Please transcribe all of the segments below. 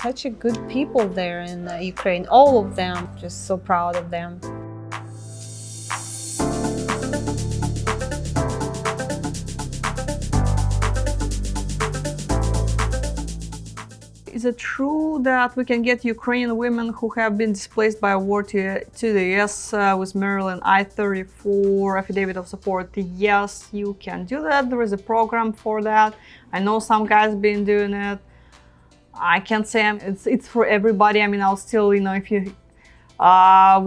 such a good people there in Ukraine. All of them, just so proud of them. Is it true that we can get Ukrainian women who have been displaced by a war to the US with Maryland I-34 affidavit of support? Yes, you can do that. There is a program for that. I know some guys been doing it. I can't say it's for everybody. I mean, I'll still, if you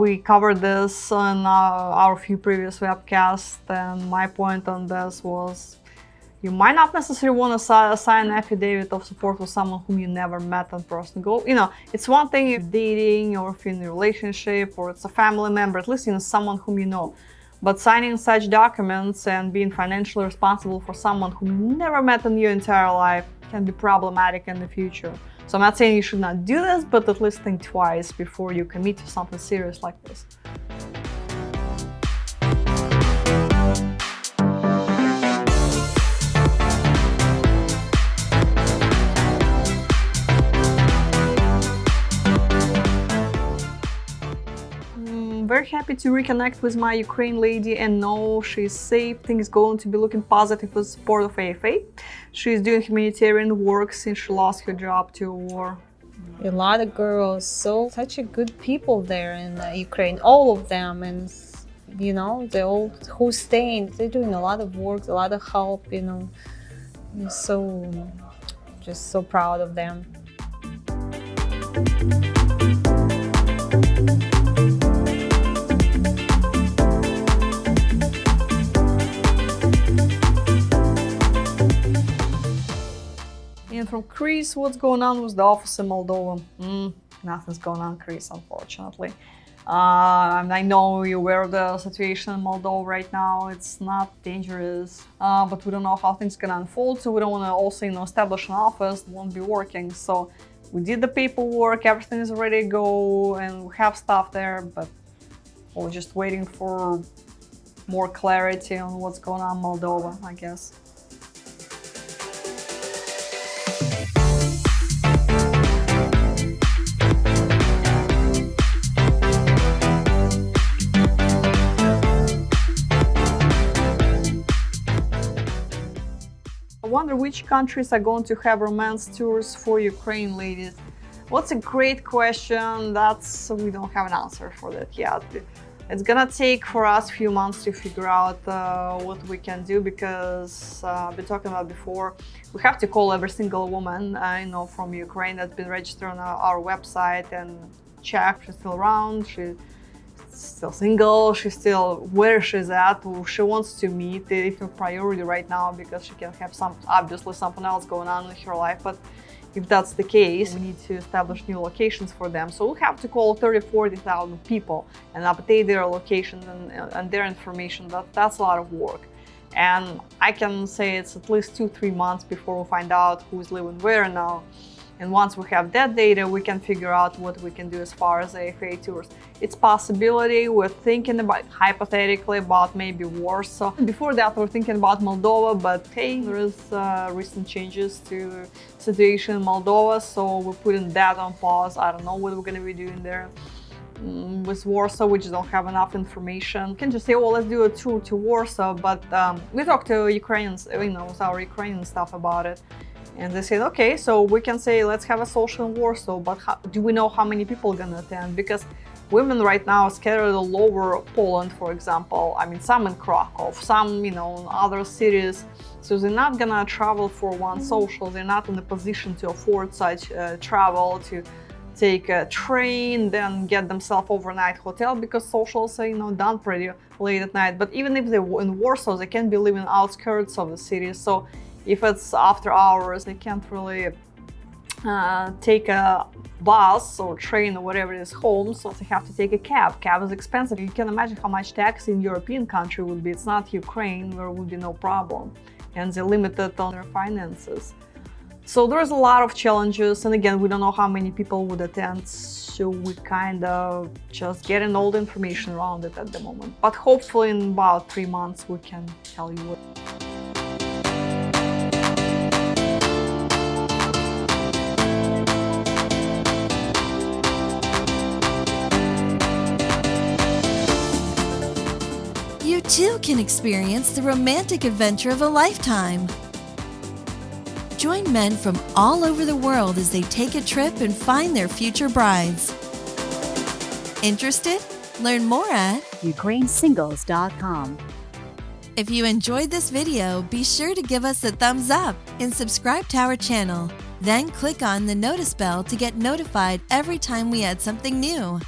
we covered this on our few previous webcasts, and my point on this was you might not necessarily want to sign an affidavit of support with someone whom you never met in person. It's one thing if dating or if you're in a relationship or it's a family member, at least someone whom you know. But signing such documents and being financially responsible for someone whom you never met in your entire life can be problematic in the future. So I'm not saying you should not do this, but at least think twice before you commit to something serious like this. Very happy to reconnect with my Ukraine lady and know she's safe. Things going to be looking positive with support of AFA. She's doing humanitarian work since she lost her job to war. A lot of girls, such a good people there in Ukraine, all of them, and they all who staying, they're doing a lot of work, a lot of help, just so proud of them. And from Greece, what's going on with the office in Moldova? Nothing's going on in Greece, unfortunately. I know you're aware of the situation in Moldova right now. It's not dangerous, but we don't know how things are gonna unfold. So we don't want to also, establish an office that won't be working. So we did the paperwork, everything is ready to go, and we have stuff there, but we're just waiting for more clarity on what's going on in Moldova, I guess. I wonder which countries are going to have romance tours for Ukraine ladies. What's a great question. We don't have an answer for that yet. It's gonna take for us a few months to figure out what we can do, because I've been talking about before, we have to call every single woman I know from Ukraine that's been registered on our website and check if she's still around, she's still single, she's still where she's at, who she wants to meet, if a priority right now, because she can have obviously something else going on in her life. But if that's the case, we need to establish new locations for them. So we have to call 30,000-40,000 people and update their locations and their information. That's a lot of work. And I can say it's at least 2-3 months before we find out who's living where now. And once we have that data, we can figure out what we can do as far as AFA tours. It's a possibility. We're thinking about, hypothetically, about maybe Warsaw. Before that, we're thinking about Moldova, but hey, there is recent changes to situation in Moldova, so we're putting that on pause. I don't know what we're going to be doing there. With Warsaw, we just don't have enough information. You can just say, oh, let's do a tour to Warsaw, but we talked to Ukrainians, with our Ukrainian staff about it. And they said, okay, so we can say, let's have a social in Warsaw, but do we know how many people are gonna attend? Because women right now are scattered all over Poland, for example. I mean, some in Krakow, some, in other cities. So they're not gonna travel for one social. They're not in a position to afford such travel, to take a train, then get themselves overnight hotel, because socials are, done pretty late at night. But even if they're in Warsaw, they can be living outskirts of the city. So if it's after hours, they can't really take a bus or train or whatever it is home, so they have to take a cab. Cab is expensive. You can imagine how much tax in European country would be. It's not Ukraine, where would be no problem. And they're limited on their finances. So there's a lot of challenges, and again, we don't know how many people would attend, so we kind of just getting all the information around it at the moment. But hopefully in about 3 months we can tell you what. too can experience the romantic adventure of a lifetime. Join men from all over the world as they take a trip and find their future brides. Interested? Learn more at ukrainesingles.com. If you enjoyed this video, be sure to give us a thumbs up and subscribe to our channel. Then click on the notice bell to get notified every time we add something new.